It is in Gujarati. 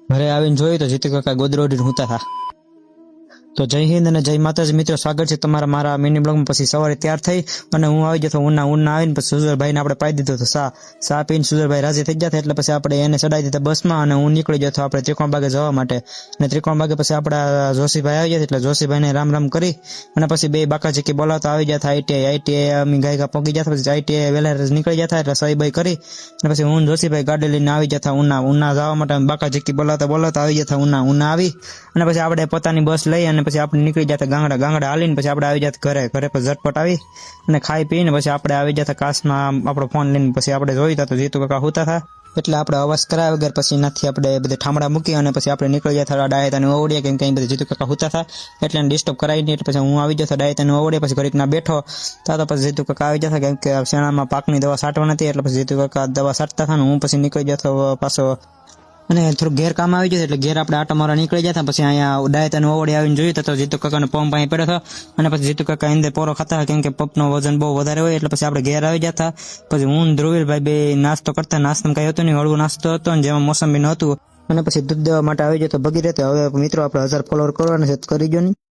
ઘરે આવીને જોયું તો જીતુ કાકા ગોદરોડી હુતા હતા। તો જય હિન્દ અને જય માતાજી મિત્રો, સ્વાગત છે તમારા મારા મિની બ્લોગમાં। પછી સવારે તૈયાર થઈ અને હું આવી જતો ઉના આવીને પછી સુજલભાઈને આપણે પાઈ દીધો તો સા પીને સુજલભાઈ રાજી થઈ ગયા એટલે પછી આપણે એને ચડાવી દીધા બસમાં અને હું નીકળી જતો આપણે ત્રિકોણબાગે જવા માટે। અને ત્રિકોણબાગે પછી આપણા જોશીભાઈ આવી ગયા એટલે જોશીભાઈને રામ રામ કરી અને પછી બે બાકાજીકી બોલાવતા આવી ગયા આઈટીઆઈ અમે ગાયકા પહોંચી ગયા પછી આઈટીઆઈ વહેલા નીકળી ગયા એટલે સહીબાઈ કરી અને પછી હું જોશીભાઈ ગાડી લઈને આવી જતા ઉના જવા માટે બાકાજીકી બોલાવતા આવી જતા ઉના આવી અને પછી આપણે પોતાની બસ લઈ અને પછી આપણે નીકળી જતા ગાંગડા હાલીને પછી આપણે આવી જતા ઘરે પછી ઝટપટ આવી અને ખાઈ પીને પછી આપણે આવી જતા કાશમાં આપણો ફોન લઈને પછી આપણે જોઈતા તો જીતુ કાકા હુતા હતા એટલે આપણે અવાજ કરાવ્યા વગર પછી નથી આપણે બધે ઠામડા મૂકી અને પછી આપણે નીકળી જતા ડાયતાની ઓવડિયા કેમ કઈ બધી જીતુ કાકા હુતા હતા એટલે એને ડિસ્ટર્બ કરાવી નહીં એટલે પછી હું આવી જતો ડાયતાની ઓવડિયા પછી ઘડીક ના બેઠો તો પછી જીતુ કાકા આવી જતા કેમ કે શેણામાં પાકની દવા છાંટવા નથી એટલે પછી જીતુ કાકા દવા છાંટતા હતા ને હું પછી નીકળી જતો પાછો અને થોડું ઘેર કામ આવી જશે એટલે ઘેર આપણે આટા મારવા નીકળી જતા પછી અહીંયા ડાયતાની ઓવડી આવીને જોયું તો જીતુ કાકાનો પંપ અહીં પડ્યો હતો અને પછી જીતુ કાકા અંદર પોરો ખાતા કેમ કે પંપનો વજન બહુ વધારે હોય એટલે પછી આપણે ઘેર આવી જતા પછી હું ધ્રુવીલભાઈ બે નાસ્તો કરતા નાસ્તામાં કઈ હતું નહીં હળવું નાસ્તો હતો ને જેમાં મોસંબી નહોતું અને પછી દૂધ દેવા માટે આવી જતો ભગીરથ। હવે મિત્રો આપણે 1000 ફોલોવર કરવાના છે કરી જો નહીં।